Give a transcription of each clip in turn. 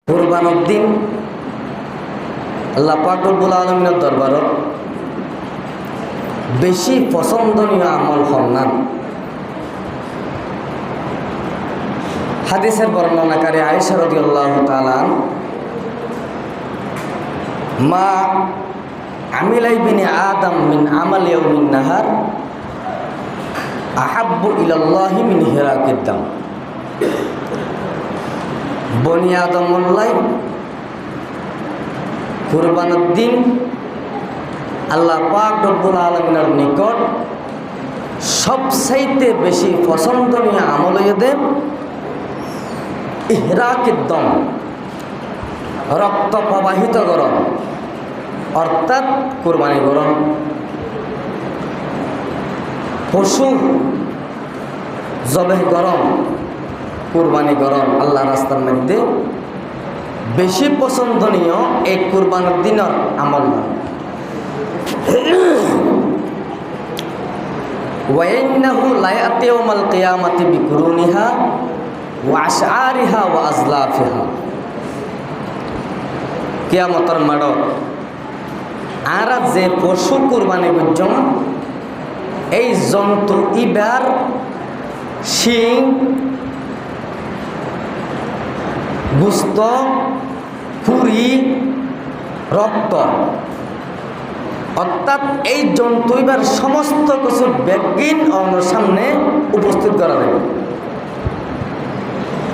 কুরবানির দিন আল্লাহ পাক রব্বুল আলামিনের দরবারত বেশি পছন্দনীয় আমল হন্নান। হাদিসের বর্ণনাকারী আয়েশা রাদিয়াল্লাহু তাআলা মা আমিলা ইবনে আদম মিন আমাল ইয়াউমিন নাহার আহাব্বু ইলাল্লাহি মিন হিরাকিদ দাম। বনি আদম মোল্লাই কুরবানির দিন আল্লাহ পাক রব্বুল আলামিনের নিকট সবচাইতে বেশি পছন্দনীয় আমল এদের ইহরাকিদ দম, রক্ত প্রবাহিত গরম, অর্থাৎ কুরবানি গরম। পশু জবেহ গরম, কুরবানি গরম আল্লাহ রাস্তার মধ্যে বেশি পছন্দনীয় এই কুরবানির দিনের আমল। ওয়াইন্নাহু লা ইয়াতি ইয়াউমাল কিয়ামাতি বিকুরুনিহা ওয়া আশআরিহা ওয়া আজলাফিহা। কিয়ামতের মাড় আর যে পশু কুরবানি করছম এই জন্তু ইবার শিং, গুস্ত, পুরি, রক্ত, অর্থাৎ এই জন্তু এবার সমস্ত কিছু ব্যাগিন আমার সামনে উপস্থিত করা যাবে।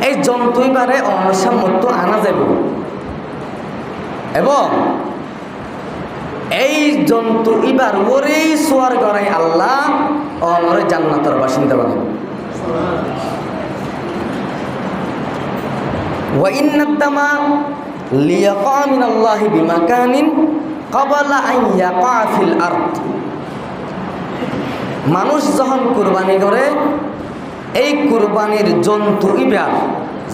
এই জন্তু এবারে আমার সামনে আনা যাবে এবং এই জন্তু এবার ওরেই সোয়ার করাই আল্লাহ অনরে জান্নাতের বাসিন্দা বানাবে। ওয়া ইন্নাদ দামা লিয়াকা মিনাল্লাহি বিমাকানিন ক্বাবলা আন ইয়াকা ফিল আরদ। মানুষ যখন কুরবানি করে এই কুরবানির জন্তু ইবার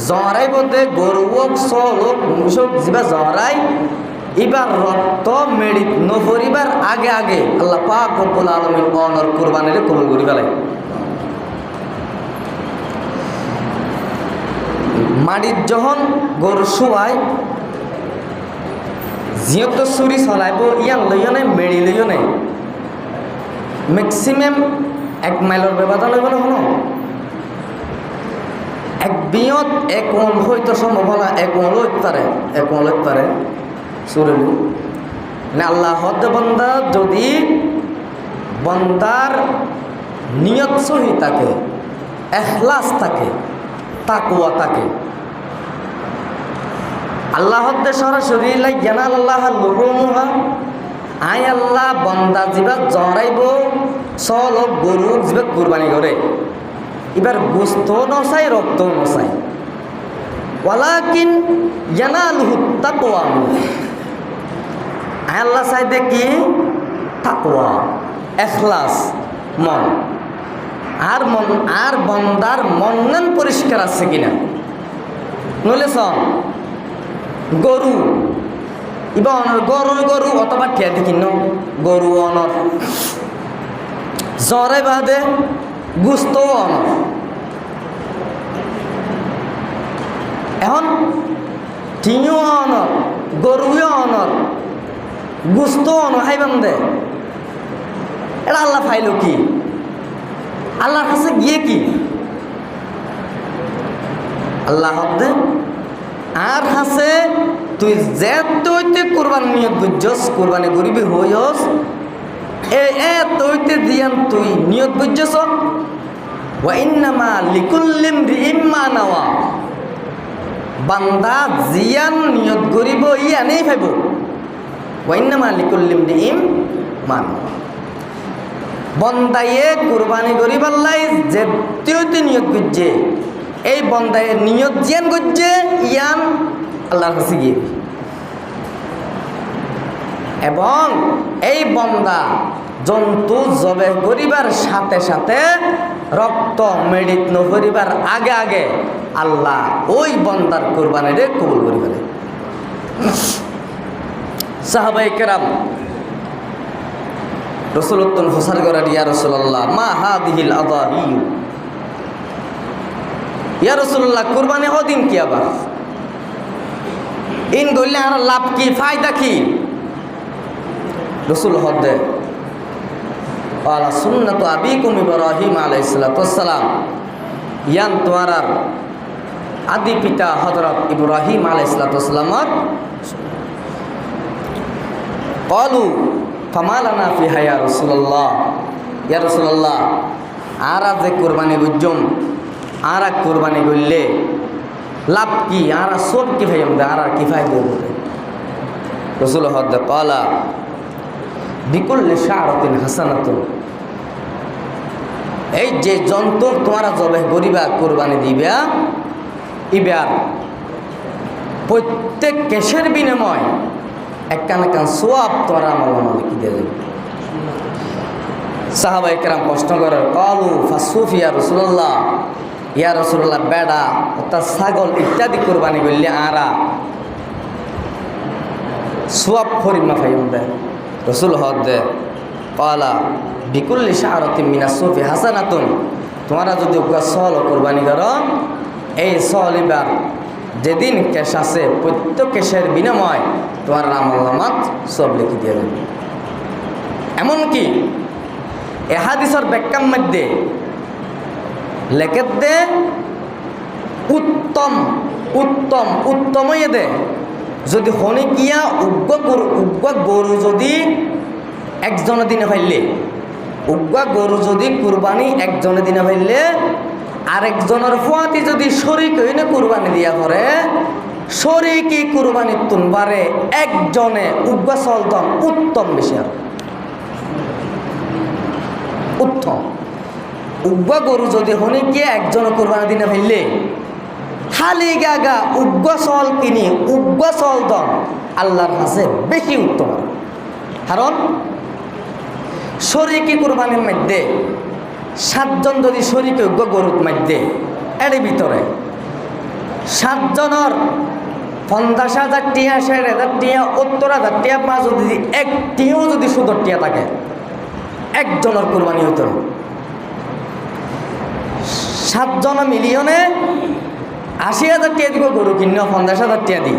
জরাই বলতে গরু হোক, ছল হোক, মুসক যিবা জরাই এবার রক্ত মেডিত নফরিবার আগে আগে আল্লাহ পাক রব্বুল আলামিন অনর কুরবানিরে কবুল করি ফেলাই। মাটির যখন গরু শুয়ায় যিহেতু চুরি চলাইব ইয়ান লইও নাই, মেড়ি লইও নাই, ম্যাক্সিমাম 1 মাইলের ব্যবধান হইব না। শুনো, এক বিয়ত এক মন হইতো সম্ভব না, 1 মন লইতে পারে চুরিলি মানে আল্লাহ হদ বন্দা যদি বন্দার নিয়ত সহি থাকে, এখলাস থাকে, তাকওয়া থাকে, আল্লাহ হদ্দে সরাসরি লাইয়ানাল আল্লাহ লুহুমুহা, আই আল্লাহ বন্দা যিবা জরাইব চল গরু যিবা কুরবানি করে এবার গোস্ত নচাই, রক্ত নচাই, ওয়ালাকিন ইয়ানালুহু তাকওয়া। আই আল্লাহ চাইতে কি তাকওয়া, এখলাস মন, আর বন্দার মন পরিষ্কার আছে কিনা। নইলে গরু ইবা অনর গরু অথবা টিয়া দেখিন গরু অনর জ্বরে বাদে গুস্ত অনর। এখন টিও অনর, গরুও অনর, গুস্ত অনর হাইবান দে। এটা আল্লাহ ফাইল কি? আল্লাহর কাছে গিয়ে কি আল্লাহ দে আর হাসে তুই যে তৈতে কোরবানি নিয়ত বুঝছস, কোরবানি গরিবি হইস এ তৈতে দিয়ান তুই নিয়ত বুঝছস। ওয়া ইন্নামা লিকুল্লি ইমরিইম মা নাওয়া। বান্দা জিয়ান নিয়ত গরিব ইয়ানেই পাইব। ওয়া ইন্নামা লিকুল্লি ইমরিইম মা নাওয়া। বন্দায়ে কুরবানি গরিব আল্লাহ যে তৈতে নিয়ত বুঝছে এই বন্দায়ে নিয়ত জিয়ান বুঝছে ইয়ান আল্লাহর কাছে গিয়ে এবং এই বন্দা জন্তু জবে করিবার সাথে সাথে রক্ত মেডিত নকরিবার আগে আগে আল্লাহ ওই বন্দার কুরবানিরে কবুল করি ফেলে। সাহাবায়ে কেরাম রাসূলুল্লাহ ফসার করেন, ইয়া রাসূলুল্লাহ মা হাদিহিল আযাহি, ইয়া রাসূলুল্লাহ কুরবানি হদিন কি আবার? ইন গইলে আর লাভ কি ফায়দা কি রসুল হদে আলা সুন্নাতু আবিকুম ইব্রাহিম আলাইহিস সালাতু ওয়াস সালাম ইয়ান তোয়ারার আদি পিতা হযরত ইব্রাহিম আলাইহিস সালাতু ওয়াস সালামর ক্বালু ফামা লানা ফিহা ইয়া রাসূলুল্লাহ ইয়া রাসূলুল্লাহ আরা যে কুরবানি বুঝুম আরা কুরবানি করলে লাভ কি আরা সব কি ভাই আমরা আর কি ফায়দা হবে রাসূল হদে ক্বালা বিকুল্লি শাআরাতিন হাসানাতুন এই যে জন্তু তোমরা জবাই করিবা কুরবানি দিবা ইবার প্রত্যেক কেশের বিনিময় একখান একখান সোয়াব তোমরা আমল লিখি দেবে সাহাবা একরাম প্রশ্ন করার কালু ফাসুফ ইয়া রাসূলুল্লাহ বেড়া অর্থাৎ ছাগল ইত্যাদি কুরবানি করলে আরা সোয়াব ফরিমা ফাইম দেয় রসুল হদে পালা বিকুল্লি শাআরাতিন মিনাস সুফি হাসানাতুন তোমরা যদি সল কুরবানি করো এই সল এবার যেদিন কেশ আছে প্রত্যেক কেশের বিনিময় তোমার আমলনামাত সব লিখে দিয়ে দেবে এমনকি এ হাদিসের ব্যাখ্যার মধ্যে লেখে দে উত্তম দে যদি হনিকিয়া উগ্র গরু যদি একজনে দিনে ফাইলে উগ্র গরু যদি কুরবানি একজনে দিনে ফাইলে আরেকজনের ফুয়াতি যদি শরিক হইনে কুরবানি দিয়া করে শরিকি কুরবানি তুনবারে একজনে উগ্র চলতন উত্তম বেশি আর উত্তম উগ্র গরু যদি হনিকিয়া একজনে কুরবানি দিনে ফাইলে খালি গাগা উগ্র চল কিনি উগ্র চল দন আল্লাহর কাছে বেশি উত্তম কারণ শরিকি কুরবানির মধ্যে 7 জন যদি শরিক উগ্র গরুর মধ্যে এর ভিতরে 7 জনের 50,000 টিয়া 60,000 টিয়া 70,000 টিয়া পাঁচ যদি একটিও যদি সুদর টিয়া থাকে একজনের কুরবানি হইত 7 জন মিলিয়নে 80,000 টিয়া দিব গরু কিনে 50,000 টিয়া দিই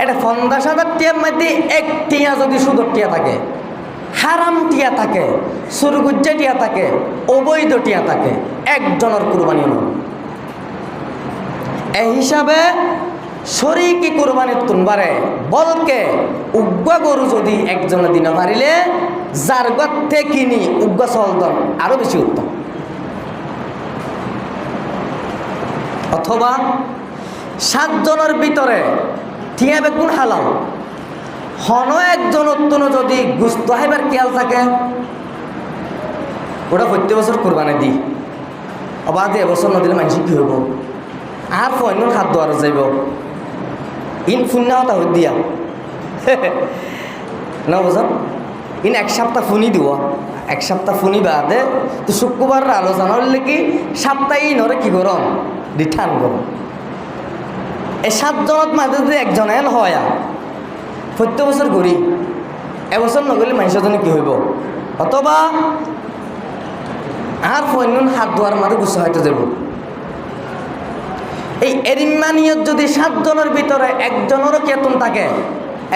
এটা 50,000 টিয়ার মধ্যে এক টিয়া যদি সুদর টিয়া থাকে হারাম টিয়া থাকে সুরগুজ্জা টিয়া থাকে অবৈধ টিয়া থাকে একজনের কুরবানি হল এই হিসাবে শরিকি কুরবানি তুনবারে বলকে উগ্র গরু যদি একজনে দিনে পারিলে যার গর্তে কিনি উগ্র চলতন আরো বেশি উত্তম অথবা 7 জনের ভিতরে টিয়া বেগুন হালাল হন একজন অত্যন যদি গুস্ত হাইবার খেয়াল থাকে ওটা প্রত্যেক বছর কোরবানি দিই আবার এবছর নদিলে মানুষ কি হইব আর ফয়নুর হাত দোয়ার যাইব ইন ফুন্না হতা হই দিয়া না বুঝাম ইন 1 সপ্তাহ ফুনি দিব 1 সপ্তাহ ফুনি বাদে তো শুক্রবার আলোচনা হলে কি সপ্তাহে নরে কি গরম রিটার্ন গরম এই 7 জনত মাঝে যদি একজন এন হয় প্রত্যেক বছর ঘুরি এবছর নগলে মানুষের জন্য কি হইব অথবা আর ফয়নুন হাত ধোয়ার মাঝে গুছা হয়তো যাব এই এরিমানিয়ত যদি 7 জনের ভিতরে একজনেরও কেতন থাকে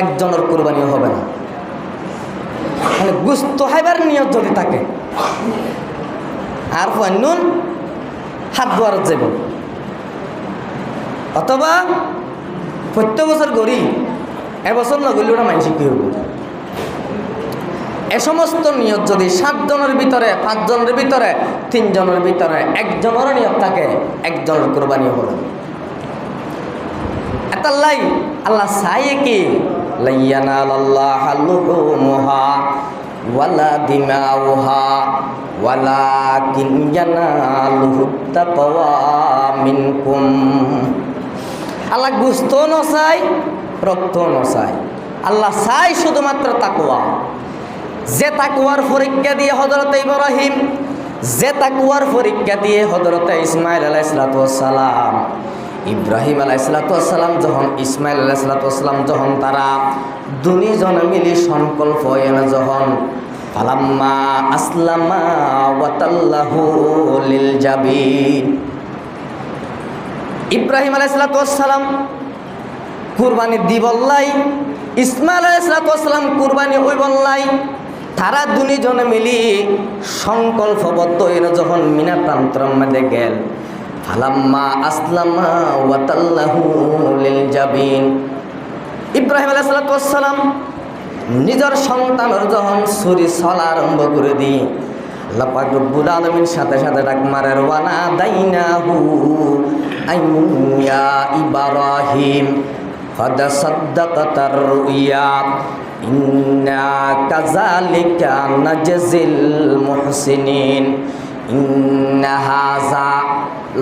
একজনের কুরবানিও হবে না মানে গুস্ত হাইবার নিয়ত যদি থাকে আর ফয়নুন হাত ধোয়ার যাব অথবা প্রত্যেক বছর ঘুরি এবছর নগলে ওরা মানুষ কি হইব এ সমস্ত নিয়ত যদি 7 জনের ভিতরে 5 জনের ভিতরে 3 জনের ভিতরে একজনের নিয়ত থাকে একজনের কুরবানি হবে এতাল্লাই আল্লাহ চাই কি লাইয়ানাল্লাহু লুহুমুহা ওয়ালা দিমাউহা ওয়ালাকিন ইয়ানালুহু তাকওয়া মিনকুম আল্লাহ গুস্ত নচাই রক্ত নচাই আল্লাহ চাই শুধুমাত্র তাকওয়া যে তাকওয়ার পরীক্ষা দিয়ে হযরত ইব্রাহিম যে তাকওয়ার পরীক্ষা দিয়ে হযরত ইসমাইল আলাইহিস সালাম ইব্রাহিম আলাইহিস সালাম যখন ইসমাইল আলাইহিস সালাম যখন তারা দুইজন মিলি সংকল্প এনে যখন ফালাম্মা আসলামা ওয়া তাল্লাহু লিল জাবিন ইব্রাহিম আলাইহিস সালাম কুরবানি দি বললাই, ইসমাইল আলাইহিসসালাম কুরবানি ওই বললাই। তারা দুজনে মিলি সংকল্পবদ্ধ হয়ে যখন মিনা প্রান্তরের মধ্যে গেল, ফালাম্মা আসলামা ওয়া তাল্লাহু লিল জাবিন, ইব্রাহিম আলাইহিসসালাম নিজের সন্তানের যখন ছুরি চলা আরম্ভ করে দিয়ে আল্লাহ পাক রব্বুল আলামিন সাথে সাথে ডাক মারার, ওয়ানা দাইনাহু আইয়া ইব্রাহিম ফাদা সাদ্দাকাতার রুইয়া ইন্না কাযালিকা নাজজিল মুহসিনিন ইন্না হাযা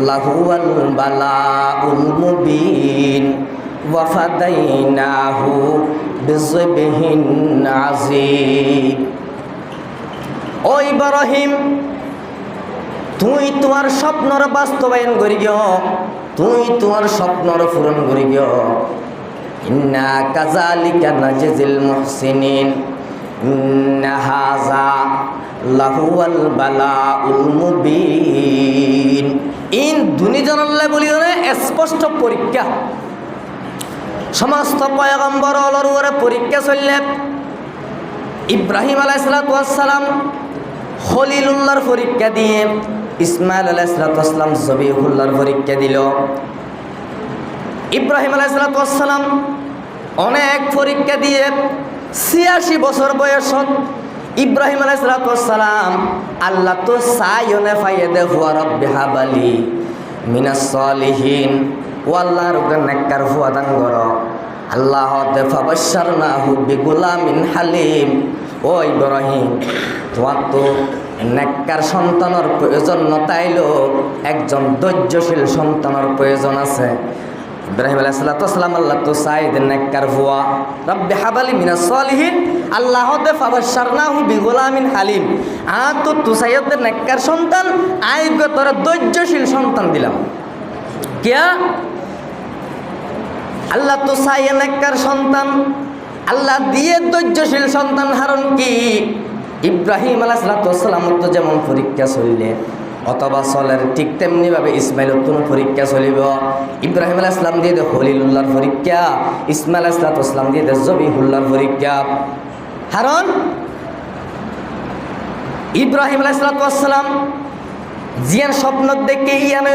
লাহুয়াল বালাউল মুবিন ওয়া ফাদাইনাহু বিযিবহিন আযীম। ও ইব্রাহিম, তুই তোমার স্বপ্নর বাস্তবায়ন করি গিয়, তুই তোমার স্বপ্নর পূরণ করি গিয়। ইন্না কাযালিকা নাজজিল মুহসিনিন ইন্না হাযা লাহুয়াল বালাউল মুবিন। ইন দুনিজনল্লে বলিওনে স্পষ্ট পরীক্ষা, সমস্ত পয়গম্বর অলর পরীক্ষা চললে। ইব্রাহিম আলাইহিসসালাম খলিলুল্লাহর পরীক্ষা দিয়ে, ইসমাইল আলাইহিসসালাম জবিহুল্লাহর পরীক্ষা দিল। ইব্রাহিম আলাইহিসসালাম অনেক পরীক্ষা দিয়ে ৮৬ বছর বয়সত ইব্রাহিম আলাইহিসসালাম আল্লাহ তো চাইনে ফাইয়ে দে হুয়া রব্বি হাবালি মিনাস সলিহিন, ও আল্লাহর উপরে নেককার হুয়া দান করো। আল্লাহ দে ফাবাশশারনাহু বিগুলামিন হালিম। ও ইব্রাহিম, তোমার তো নেককার সন্তানের প্রয়োজন নতাইলো, একজন ধৈর্যশীল সন্তানের প্রয়োজন আছে। ইব্রাহিম আলাইহিসসালাম আল্লাহ তো চাইদ নেককার হুয়া রব্বি হাবালি মিনাস সলিহিন, আল্লাহ দে ফাবাশশারনাহু বিগুলামিন হালিম। তো তুসাইদ নেককার সন্তান, আইগ তোর ধৈর্যশীল সন্তান দিলাম। কিয়া আল্লাহ তো চাইয়ে নেককার সন্তান, আল্লাহ দিয়ে ধৈর্যশীল সন্তান হারণ কি? ইব্রাহিম আলাইহিসসালাম তো যেমন পরীক্ষা চললে অথবা চলের, ঠিক তেমনিভাবে ইসমাইলের কোনো পরীক্ষা চলিব। ইব্রাহিম আলাইহিসসালাম দিয়ে দে খলিলুল্লাহর পরীক্ষা, ইসমাইল আলাইহিসসালাম দিয়ে দে জবিহুল্লাহর পরীক্ষা। কারণ ইব্রাহিম আলাইহিসসালাম জিয়ান স্বপ্ন দেখে ইয়ান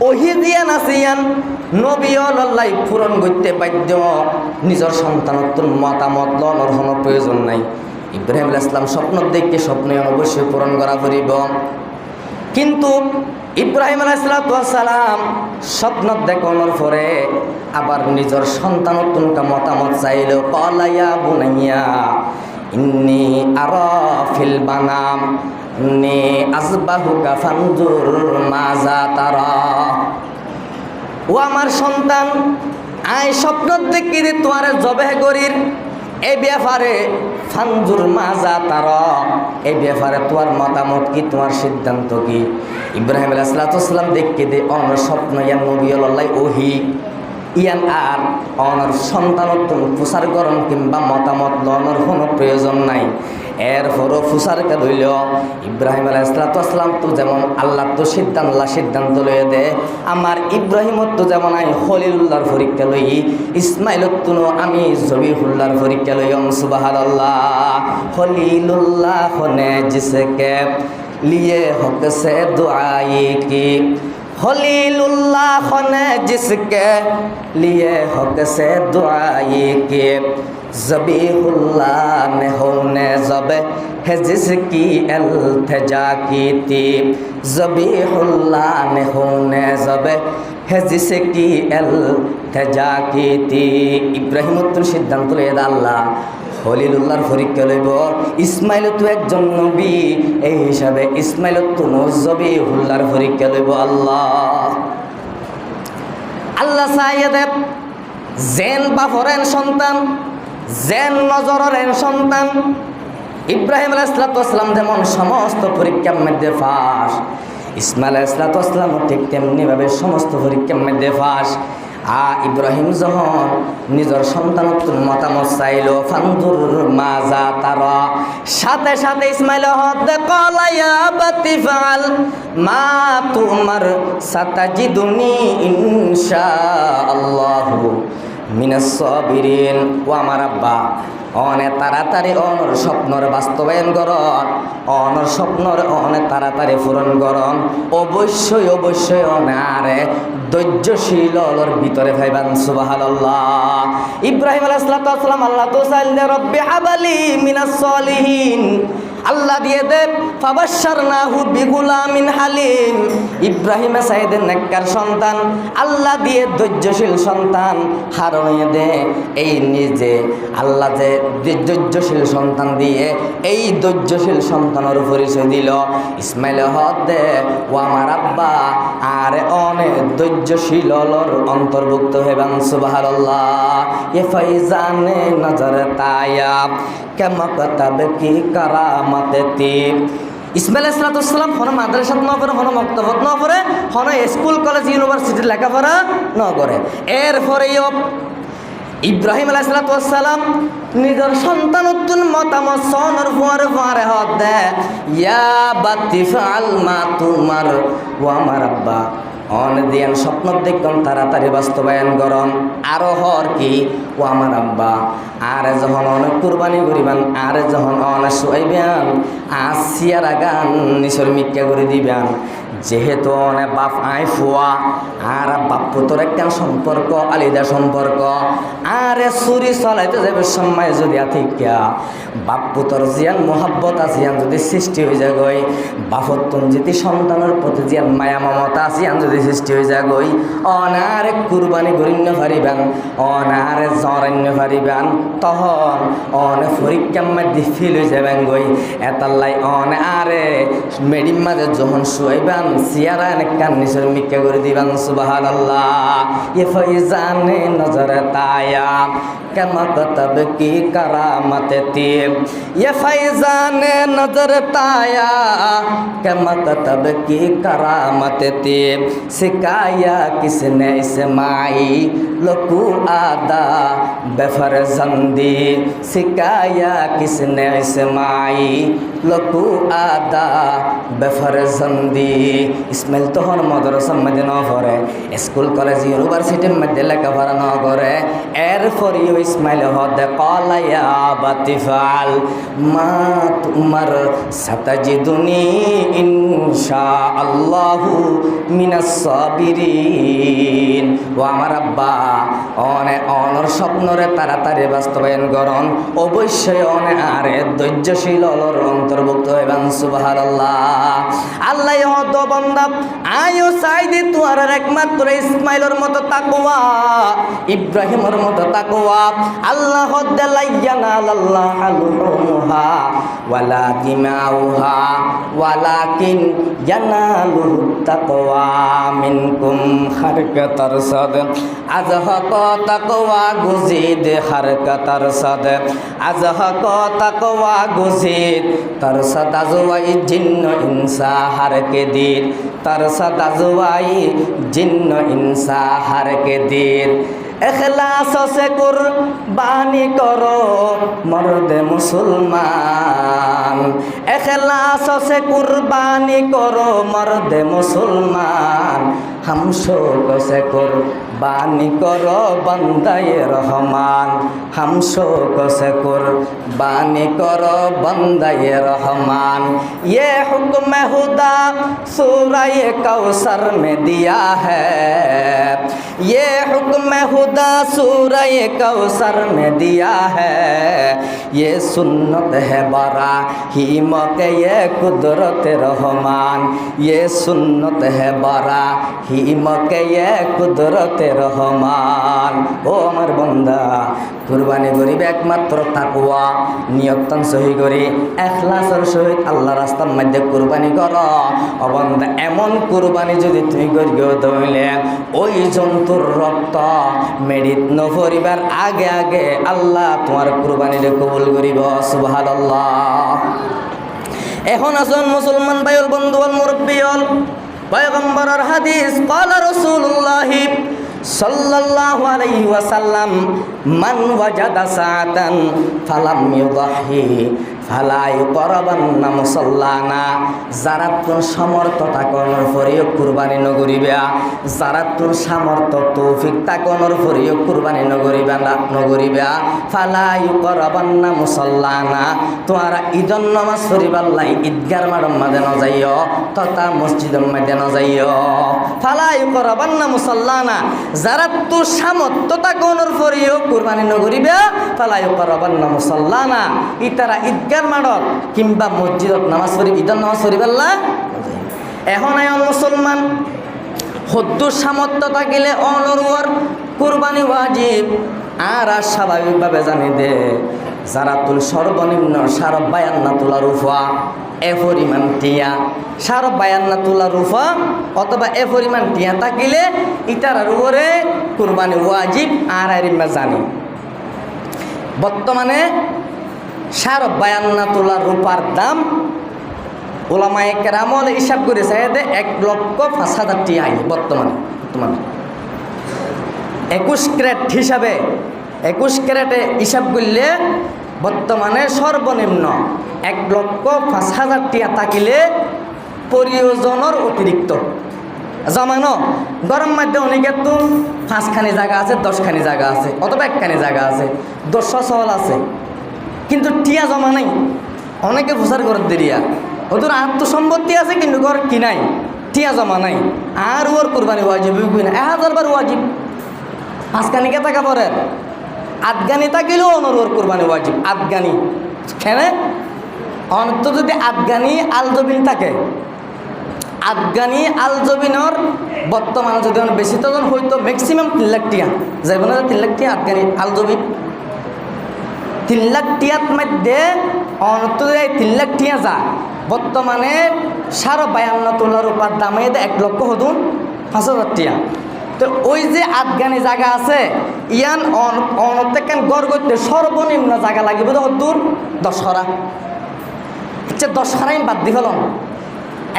ওহি জিয়ান আছে, ইয়ান নবী আল্লাহ পূরণ করতে বাধ্য। নিজের সন্তানত্বর মতামত লওয়ার কোনো প্রয়োজন নাই। ইব্রাহিম আলাইহিসসালাম স্বপ্ন দেখে স্বপ্ন অবশ্যই পূরণ করা করিব। কিন্তু ইব্রাহিম আলাইহিসসালাম স্বপ্ন দেখানোর পরে আবার নিজের সন্তানত্বকে মতামত চাইল। ক্বালা ইয়া বুনাইয়া ইন্নী আরা ফিল মানাম নি আযবাহুকা ফানজুর মাযা তারা। ও আমার সন্তান, আই স্বপ্ন দেখি যে তোমার জবেহ করির, এই ব্যাপারে ফানজুর মাযা তারা, এই ব্যাপারে তোমার মতামত কি, তোমার সিদ্ধান্ত কি? ইব্রাহিম আলাইহিসসালাম দেখে দে অনর স্বপ্ন ইয়ান নবী আল্লাহ ওহি ইয়ান আর অনর সন্তানত্ব প্রচার করণ কিংবা মতামত লওয়ার কোনো প্রয়োজন নাই। এরপরও ফুসারকে লইল ইব্রাহিম আলাইহিসসালাম তো যেমন আল্লাহ তো সিদ্ধান্ত লইয়ে দে, আমার ইব্রাহিমত তো যেমন আমি খলিলুল্লাহর পরীক্ষা লই, ইসমাইলত তো আমি জবিহুল্লাহর পরীক্ষা লই। সুবহানাল্লাহ। খলিলুল্লাহ হনে জিসকে লিয়ে হক সে দুআই কি, खलीलुल्लाह ने जिसके लिए हक से दुआई की, ज़बीहुल्लाह ने होने ज़बे है जिसकी इल्तिजा की थी, ज़बीहुल्लाह ने होने ज़बे है जिसकी इल्तिजा की थी। इब्राहिम तो सिद्धांत लिये आल्लाह খলিলুল্লাহর পরীক্ষা লইব। ইসমাইল তো একজন নবী, এই হিসাবে ইসমাইল তো জবিহুল্লাহর পরীক্ষা লইব। আল্লাহ চাইয়ে জেন বাপরেন সন্তান, জেন নজরের সন্তান। ইব্রাহিম আলাইহিসসালাম যেমন সমস্ত পরীক্ষার মধ্যে ফাঁস, ইসমাইল আলাইহিসসালাম ঠিক তেমনিভাবে সমস্ত পরীক্ষার মধ্যে ফাঁস। ইব্রাহিম যখন নিজের সন্তানত্বের মতামত চাইল ফানজুর মাজা তারা, সাথে সাথে ইসমাইল হদে কলা ইয়া আবাতি ফাআল মা তুমার সাতাজিদুনি ইনশাআল্লাহু মিনাস সাবিরিন। ও আমার আব্বা, অনেক তাড়াতাড়ি অনর স্বপ্নর বাস্তবায়ন করন, অনর স্বপ্নর অনেক তাড়াতাড়ি পূরণ করন। অবশ্যই অবশ্যই অনারে ধৈর্যশীলর ভিতরে ভাইবান সুবহানাল্লাহ। ইব্রাহিম আলাইহিস সালাম আল্লাহ তো চাইলে রব্বি হাবালি মিনাস সলিহিন, আল্লাহ দিয়ে দে ফাবাশশারনাহু বিগুলামিন হালিম। ইব্রাহিম সাইদের নেককার সন্তান, আল্লাহ দিয়ে ধৈর্যশীল সন্তান হারিয়ে দে। এই নিজে আল্লাহ যে ধৈর্যশীল সন্তান দিয়ে এই ধৈর্যশীল সন্তানের পরিচয় দিল ইসমাইল হদে। ও আমার আব্বা আর অনেক ধৈর্যশীলর অন্তর্ভুক্ত হইবান সুবহানাল্লাহ। এ ফাইজানে নজর তায়াব কেমা কাতাবে কি কারামাতে তিব। ইসমাইল আলাইহিস সালাম হন মাদ্রাসাত ন পড়ে, হন মক্তবত ন পড়ে, হন স্কুল কলেজ ইউনিভার্সিটির লেখাপড়া ন করে। এরপরেও ইব্রাহিম আলাইহিস সালাম নিজের সন্তানত্বর মতামত সনর ফুয়ারে ফুয়ারে হদ দে ইয়া বাতি ফাআল মা তুমার। ও আমার আব্বা অনেক দিয়ান স্বপ্ন দেখতাম তাড়াতাড়ি বাস্তবায়ন করন। আরো হর কি ও আমার আব্বা আর যখন অনেক কুরবানি করিবান, আর যখন অনেক শুয়াইবেন আসিয়ার আগান নিশর মিক্কা করে দিবেন। যেহেতু অনেক বাপ আই ফুয়া আর বাপ পুতর একটা সম্পর্ক আলিদা সম্পর্ক, আর চুরি চলাইতে যাবে সময় যদি আথিকা বাপ পুতর জিয়ান মোহাব্বত আসিয়ান যদি সৃষ্টি হয়ে যায় গই, বাপত্তন যদি সন্তানের প্রতি জিয়ান মায়া মমতা আসিয়ান যদি সৃষ্টি হয়ে যায় গই, অনারে কুরবানি করিন্য পারিবেন, অনারে জরান্য পারিবেন, তখন অনে পরীক্ষার মধ্যে ফিল হয়ে যাবেন গই। এতাল্লাই অনে আরে মেডিম মাঝে যখন শুয়াইবেন সিয়ারা অনেক কান্নিসের মিক্কা করে দিবেন সুবহানাল্লাহ। এ ফাইজানে নজর তায়া কেমা কাতাবে কি কারামাতে তিব। এ ফাইজানে নজর তায়া কেমা কাতাবে কি কারামাতে তিব। सिकाया किसने इस्माई लकू आदा बेफरजंदी। सिकाया किसने इस्माई लकू आदा बेफरजंदी। ইসমাইল তখন মাদ্রাসার মধ্যে ন পড়ে, স্কুল কলেজ ইউনিভার্সিটির মধ্যে লেখাপড়া ন করে। এরপরেও ইসমাইল হদে কলা ইয়া আবাতি ফাআল মা তুমার সাতাজিদুনি ইনশাআল্লাহু মিনাস সাবিরিন। ও আমার আব্বা অনর স্বপ্নরে তাড়াতাড়ি বাস্তবায়ন করন। অবশ্যই অনে আরে ধৈর্যশীল অন্তর্ভুক্ত হইবান সুবহানাল্লাহ। আল্লাহ হদ বান্দা আয়ো সাইদি তুয়ার একমাত্র ইসমাইলের মতো তাকওয়া, ইব্রাহিমের মতো তাকওয়া আল্লাহ হদ লাইয়ানা আল্লাহ আলুহা ওয়ালা দিমাউহা ওয়ালাকিন ইয়ানালুহু তাকওয়া মিনকুম হারকাতার সাদ আজহাক তাকওয়া গুজিদ হারকাতার সাদ আজহাক তাকওয়া গুজিদ তার সাদ আজওয়াই জিন্ন ইনসা হারকে দিন তার সাদ আজওয়াই জিন্ন ইনসা হারকে দিন। এখলাস সে কুরবানি করো মর্দে মুসলমান, এখলাস সে কুরবানি করো মর্দে মুসলমান। হামশো কসে কুরবানি করো বন্দায়ে রহমান, হামশো কসে কুরবানি করো বন্দায়ে রহমান। ये हुक्म खुदा सूरह कौसर में दिया है, ये हुक्म खुदा सूरह कौसर में दिया है। ये सुन्नत है बराहीम के ये कुदरत रहमान, ये सुन्नत है बराहीम के ये कुदरत रहमान। ও আমার বান্দা কুরবানি করিবে একমাত্র তাকওয়া নিয়তন সহি করি ইখলাসের সহিত আল্লাহর রাস্তার মধ্যে কুরবানি কর। ও বান্দা এমন কুরবানি যদি তুমি করিও তাহলে ওই জন্তুর রক্ত মেডিত নফরিবার আগে আগে আল্লাহ তোমার কুরবানিরে কবুল করিব সুবহানাল্লাহ। এখন আসুন মুসলমান ভাইল বন্ধু মুরব্বিয়ল পয়গম্বরের হাদিস ক্বালা রাসূলুল্লাহ সাল্লাল্লাহু আলাইহি ওয়াসাল্লাম মান ওয়াজাদা সাআতান ফালাম ইউদাহি ফালা ইউকরাবান্না মুসাল্লানা, যারা তোর সামর্থ্য তাকনের পরেও কুরবানি নগরিবা, যারা তোর সামর্থ্য তৌফিক তাকনের পরেও কুরবানি নগরিবা ফালা ইউকরাবান্না মুসাল্লানা, তোমরা ঈদন নামাজ পড়িবার লাই ঈদগার মাঠের মাঝে ন যাইও তথা মসজিদের মাঝে ন যাইও। ফালা ইউকরাবান্না মুসাল্লানা, যারা তোর সামর্থ্য তাকনের পরেও কুরবানি নগরিবা ফালা ইউকরাবান্না মুসাল্লানা, ইতারা ঈদগার মাঠত কিংবা মসজিদত নামাজ পড়ি ঈদন নামাজ পড়িবার লা। এখন আয়ন মুসলমান হদ্দুর সামর্থ্য থাকিলে অনরুয়ার কুরবানি ওয়াজিব। আর স্বাভাবিকভাবে জানি দে যারা তুল সর্বনিম্ন 52 তোলা রুফা এ পরিমাণ টিয়া, 52 তোলা রুফা অথবা এ পরিমাণ টিয়া থাকিলে ইটার উপরে কুরবানি ওয়াজিব। আর আরিমা জানি বর্তমানে 52 তোলা রূপার দাম ওলামায়ে কেরামল হিসাব করেছে 1,05,000 টিয়া বর্তমানে 21 ক্যারেট হিসাবে 21 ক্যারেটে হিসাব করলে বর্তমানে সর্বনিম্ন 1,05,000 টিয়া থাকিলে প্রয়োজনের অতিরিক্ত জমানো। গরম মধ্যে অনেকে তো 5খানি জায়গা আছে, 10খানি জায়গা আছে, অথবা 1খানি জায়গা আছে, 200 চল আছে, কিন্তু টিয়া জমা নাই। অনেকে প্রচার করে দেরিয়া ওদের আত্মসম্পত্তি আছে কিন্তু ঘর কি নাই, টিয়া জমা নাই। আর ওর কুরবানি ওয়াজিব 1000 বার ওয়াজিব। 5খানি কে টাকা পরে আফগানি থাকিলেও ওর কুরবানি ওয়াজিব। আফগানি খেনে অন্ত যদি আফগানি আলজবিন থাকে, আফগানি আলজবিনর বর্তমানে যদি বেশি তখন হয়তো ম্যাক্সিমাম 3 লাখ টিয়া যাইব না, 3 লাখ টিয়া আফগানি আলজবিন 3 লাখ টিয়ার মধ্যে অন্ত 3 লাখ টিয়া যা বর্তমানে 52 তোলার উপর দামে 1,05,000 টিয়া। তো ওই যে আফগানি জায়গা আছে ইয়ান অনতেকান গড় করতে সর্বনিম্ন জায়গা লাগিব দূর 10 খরা। আচ্ছা 10 খরাই বাদ দি ফেলন,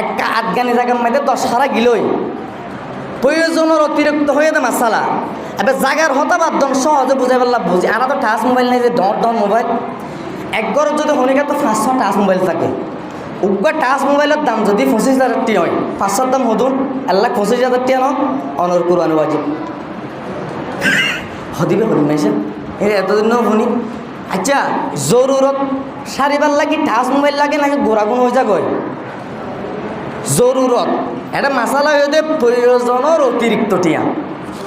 একটা আফগানি জায়গার মধ্যে 10 খরা গিলই প্রয়োজনের অতিরিক্ত হয়ে দে মাসালা। এবার জায়গার হতা বাদ দন সহজে বুঝাই পারলাম বুঝি। আর তো টাচ মোবাইল নেই যে ডর মোবাইল একবার যদি হনিকা তো 500 টাচ মোবাইল থাকে। উগ্র টাচ মোবাইলের দাম যদি 25,000 টিয়া হয়, 500 দাম হদুন 1,25,000 টিয়া ন অনর কুরবানি ওয়াজিব হদিবে হল নাই স্যার এই এতদিন শুনি। আচ্ছা জরুরত সারিবার লাগি টাচ মোবাইল লাগে নাকি গোড়াগুণ হয়ে যাক? জরুরত এটা মাসালা হয়ে প্রয়োজনের অতিরিক্ত টিয়া,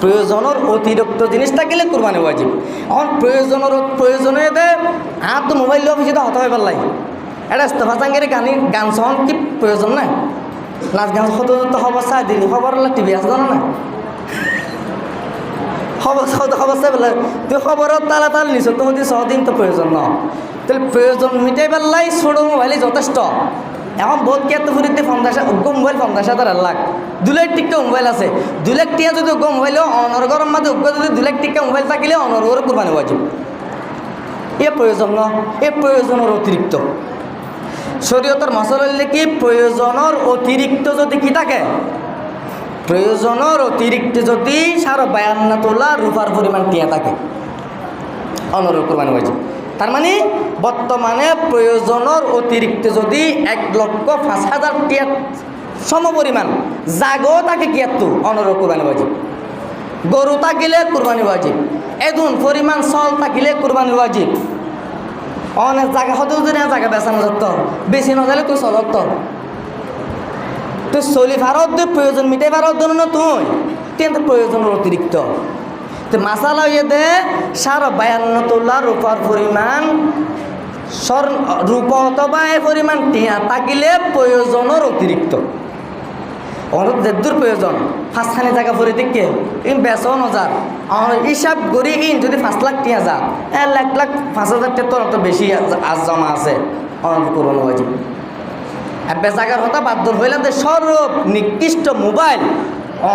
প্রয়োজনের অতিরিক্ত জিনিস থাকিলে কুরবানি ওয়াজিব। এখন প্রয়োজনে আর তো মোবাইল অফিসে তো হতে হইবার লাগে। এটা ইস্তফা চাঙ্গের গান সহন কি প্রয়োজন নাই? নাচ গান হতো তো খবর চাই দিলি খবর টিভি আছে জানো না? খবর চাই পেলে তুই খবরের তালা তাল নিছ তো যদি 6 দিন তো প্রয়োজন ন, তাহলে প্রয়োজন মিটাই পেলাই ছোটো মোবাইলই যথেষ্ট। এখন বহুত কি এত ফুরিতে 50,000 মোবাইল 50,000 লাখ 2 লাখ টিকা মোবাইল আছে। 2 লাখ টিয়া যদি মোবাইল অনর গরম মাঝে যদি 2 লাখ টিকা মোবাইল থাকিলে অনর ওর কুরবানি ওয়াজিব। এ প্রয়োজন ন, এ প্রয়োজনের অতিরিক্ত শরীয়তের মাসালা হইলে কি প্রয়োজনের অতিরিক্ত যদি কি থাকে, প্রয়োজনের অতিরিক্ত যদি 52 তোলা রূপার পরিমাণ টিয়া থাকে অনর কুরবানি ওয়াজিব। তার মানে বর্তমানে প্রয়োজনের অতিরিক্ত যদি 1,05,000 টিয়ার সমপরিমাণ জাগও থাকে কি এত অনর কুরবানি ওয়াজিব। গরু থাকিলে কুরবানি ওয়াজিব, এদুন পরিমাণ চল থাকিলে কুরবানি ওয়াজিব। অনেক জায়গা হতে যদি জায়গা বেচানো যেত, বেশি নজালে তুই চলত তুই চলি ভারত তুই প্রয়োজন মিটাই ভারত না তুই কিন্তু প্রয়োজনের অতিরিক্ত তো মাসালা হয়ে দে 52 তোলা রূপার পরিমাণ রূপ অথবা এ পরিমাণ টিয়া থাকিলে প্রয়োজনের অতিরিক্ত অনেক যেদূর প্রয়োজন 5খানি জায়গা ভরে দিকে ইন বেচো নজার হিসাব করি ইন যদি 5 লাখ টিয়া যা 1,05,000 টিয়া তোর তো বেশি আজ জমা আছে অনেক করুন ওয়াজিব। বেচাগার হতা বাধ্য হইলাম যে সর্ব নিকৃষ্ট মোবাইল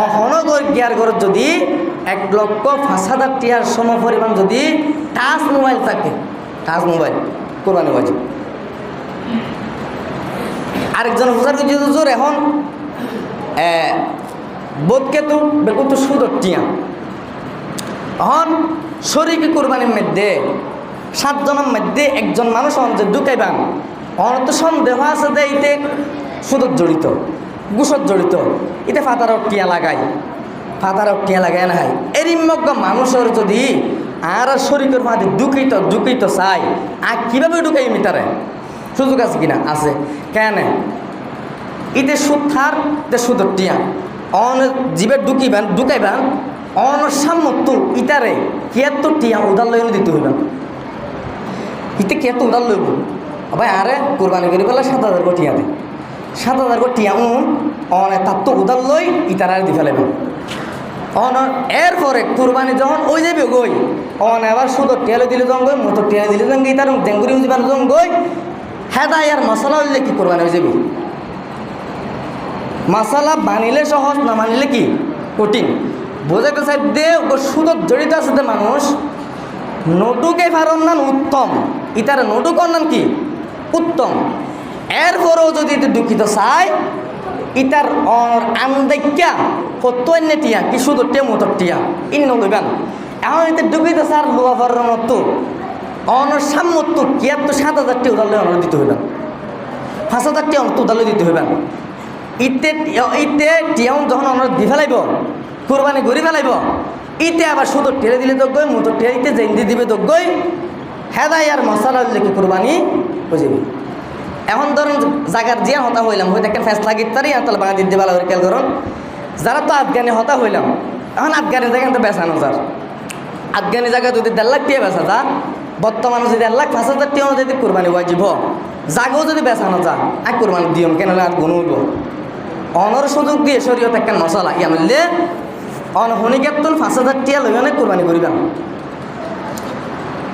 অহনগর গিয়ার ঘর যদি 1,05,000 টিয়ার সম পরিমাণ যদি টাচ মোবাইল থাকে, টাচ মোবাইল কোরবানি ওয়াজিব। আরেকজন হুজার হুজুর এখন বোধকে তো বেগুন তো সুদর টিয়া এখন শরীকে কোরবানির মধ্যে 7 জনের মধ্যে একজন মানুষ যে ঢুকাইবান অনত সন্দেহ আছে যে এতে সুদত জড়িত, গুসত জড়িত, এতে ফাতারও টিয়া লাগায় না হয় এরিমজ্ঞ মানুষের যদি আর শরীরের মাঝে ঢুকিত চাই আর কীভাবে ঢুকাই মিটারে সুযোগ আছে কিনা? আছে। কেন? ইতে সুদ থার তে সুদর টিয়া অন জীবে ঢুকাইবান অন সামর্থ ইটারে কেত টিয়া উদার লইন দিতে হইবেন। ইতে কেত উদার লইব ভাই আরে কোরবানি করি পেলে 7,000 টিয়া দেয়, 7,000 টিয়া অনে তার তো উদার লই ইটার আর দি ফেলাইবেন। অন এরপরে কোরবানি যখন ওই যাবে গই অন এবার সুদর টিয়ালে দিলে যখন গই মতো টিয়ালে দিলে যখন গই তার ডেঙ্গুরি উজিবার যখন গই হেদাই আর মশলা হইলে কি কোরবানি হয়ে যাবে? মশলা বানিলে সহজ, না মানিলে কি কঠিন। বোঝা গেছে দে সুদত জড়িত আছে যে মানুষ নটুকে ফারন নান উত্তম, ইতার নটুক নান কি উত্তম। এরপরেও যদি এতে দুঃখিত চাই ইতার আন্দাইকা কত টিয়া কি শুধু টেমুতর টিয়া ইন্ন লইবেন। এখন এতে দুঃখিত স্যার লোয়া ফারন তো অনর সামর্থ কি এত 7,000 টি উদালে অনর দিতে হইবেন, 5,000 টি অনত উদালে দিতে হইবেন। ইতে টিয়াও যখন অনর দি ফেলাইব কোরবানি ঘুরি ফেলাইব ইতে আবার শুধু টেরে দিলে দগ্গই মতো টেরিতে জেন্দি দিবে দগ্গই হেদাই আর মশলা কি কোরবানি হয়ে যাবে। এখন ধরুন জায়গার জিয়া হতা হইলাম হয়তো একটা ফেসলা গিতারি তাহলে বাঙা দিতে ভালো করে খেয়াল করুন। যারা তো আফগানি হতা হইলাম এখন আফগানি জায়গা তো বেচানো যার আফগানি জায়গায় যদি 1.5 লাখ টিয়া বেচা যা বর্তমানে যদি 1,05,000 টিয়া যদি কোরবানি ওয়াজিব জাগাও যদি বেচানো যা আর কোরবানি দিয়ম কেন আর গুণ হইব। অনর সুযোগ দিয়ে শরীয়ত একটা মশলা ইয়া মিললে অন হনিকেতন 5,000 টিয়া লই অনেক কোরবানি করিবেন।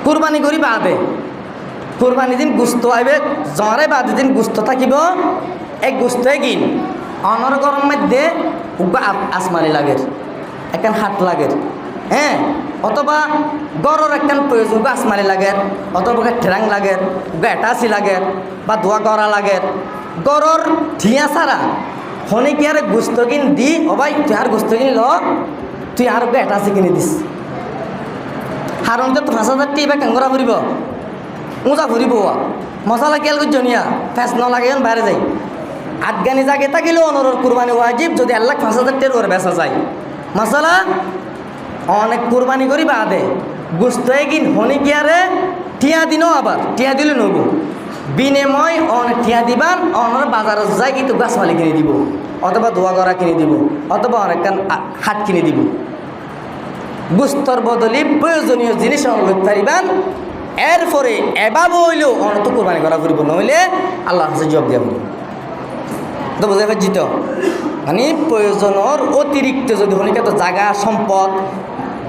কোরবানি করি বাদে কোরবানি দিন গুস্ত আইবে জ্বরে বাদে দিন গুস্ত থাকিব এক গুস্ত কিন অনর গরম মধ্যে আসমানি লাগের একখান হাত লাগের, হ্যাঁ, অথবা গরর একখান প্রয়োজন আসমানি লাগের, অথবা ঠেরাং লাগের, এটাচি লাগের বা ধোয়া গড়া লাগের। গরর ঠিয়া ছাড়া হনে কি আর গুস্ত কিন দি ও ভাই তুই আর গুস্ত কিন ল তুই আর এটাচি কিনে দিস হারণ তো 5,000 টি এবার কেঙ্গরা ফুরিব মোজা ফুরিব মশলা কেল করছো নিয়া ফেস ন লাগে বাইরে যাই আফগানি জাগে থাকিলেও অনর কোরবানি ওয়াজিব যদি 1,05,000 টিয়ার করে বেচা যায় মশলা অনেক কোরবানি করি বাদে গুস্ত কিন হনে কি আরে টিয়া দিনও আবার টিয়া দিলে নব বিনিময় অনেক টিয়া দিবান অনর বাজারে যাই কিন্তু গাছমালি কিনে দিব অথবা ধোয়া গড়া কিনে দিব অথবা অনেক হাট কিনে দিব। গুস্তর বদলি প্রয়োজনীয় জিনিস লইতে পারিবেন। এরপরে এভাবে হইলেও অনত কোরবানি করা ফুরিব নইলে আল্লাহ কাছে জবাব দিয়া ফুরিব। তো বুঝে পাচ্ছি তো মানে প্রয়োজনের অতিরিক্ত যদি হনিকে তো জায়গা সম্পদ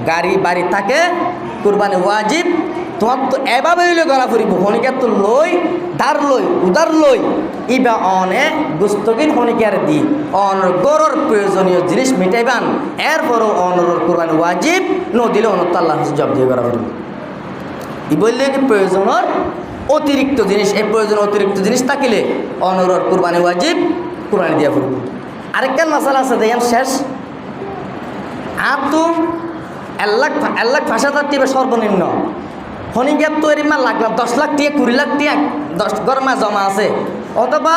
গাড়ি বাড়ি থাকে কোরবানি ওয়াজিব তোমার তো এভাবে হইলে গলা ফুরিব হনিকে তো লই ধার লই উদার লই ইবা অনে গুস্তকিন হনিকার দি অনর গরর প্রয়োজনীয় জিনিস মিটাইবান এরপরও অনর কোরবানি ওয়াজিব নদিলে অনত আল্লাহ জবাব দিয়ে করা ফুরিব। ই বললে কি প্রয়োজনের অতিরিক্ত জিনিস এই প্রয়োজন অতিরিক্ত জিনিস থাকিলে অনর কোরবানি ওয়াজিব কোরবানি দিয়া ফুরিব। আরেকটা মশলা আছে দেখেন শেষ আর তো 1,05,000 টিয়া সর্বনিম্ন হনিগ্যাপ তৈরি মা লাখ 10 লাখ টিয়া 20 লাখ টিয়া 10 গরমা জমা আছে অথবা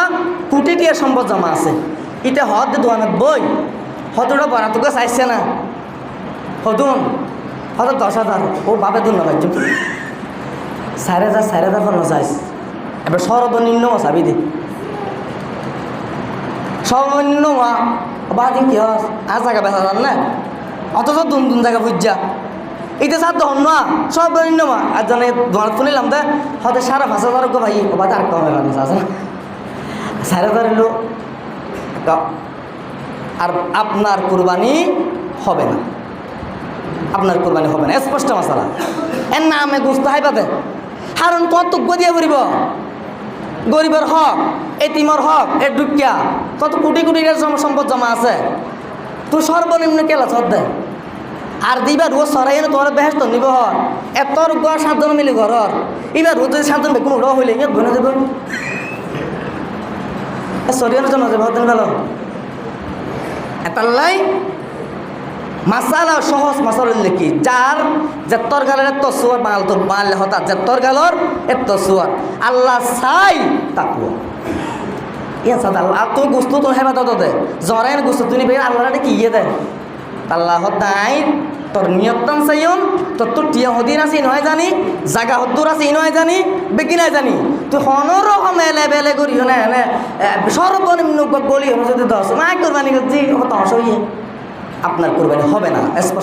কোটি টিয়া সম্পদ জমা আছে ইতে হদ দোয়ানত বই হদুটা বড়া তোকে চাইছে না হদুন হদ 10,000 ও বাপে দুন না ভাই 4,000 ফোন চাইছ এবার সর্বনিম্ন চাবি দি সর্বনিম্ন বা দিন কি হস আর জায়গা বেচা যান না অথচ দুন জায়গা বুঝা এটা সার তখন না সর্বনিম্ন আর জানে দোয়ার শুনিলাম দে হয়তো 5,500 গো ভাই ও বাজার কমে আছে না 4,000 এলো আর আপনার কোরবানি হবে না, আপনার কোরবানি হবে না স্পষ্ট মশলা এর নামে গুস্ত হাই পাতে কারণ তোমার তো গদিয়া পড়িব গরিবের হক এতিমর হক এর দুঃখিয়া তত কোটি কোটি সম্পদ জমা আছে তুই সর্বনিম্ন কেলা চর দে আর দিবা রোজ সরাই তোমার বেহেস্ত নিব হর এত গড় 7 জন মিলি ঘর এবার রোজ যদি 7 জন কোনো উড়া হইলে ইয়ে ঘনে দেব সরিয়ার জন্য যাবে হতেন গেল এতাল্লাই মাসালা সহজ মাসাল লিখি যার যে তরগালের এত সুয়ার বাঙাল তো বাঙালি হতা যে তরগালর এত সুয়ার আল্লাহ চাই তাকুয়া ইয়া সাদা আল্লাহ তুমি গুস্তু তো হেবা তো দে জরাইন গুস্তু তুমি বের আল্লাহর কি ইয়ে দেয় আল্লাহ তাই তোর নিয়তন চাইন তোর টিয়া হদিন আছে নয় জানি জাগা হদ্দুর আছে নয় জানি বেগি নাই জানি তুই হনর মেলে বেলে করি না এনে সর্বনিম্ন গলি হলো যদি 10 মাই কোরবানি করছি তহস আপনার কোরবানি হবে না স্পষ্ট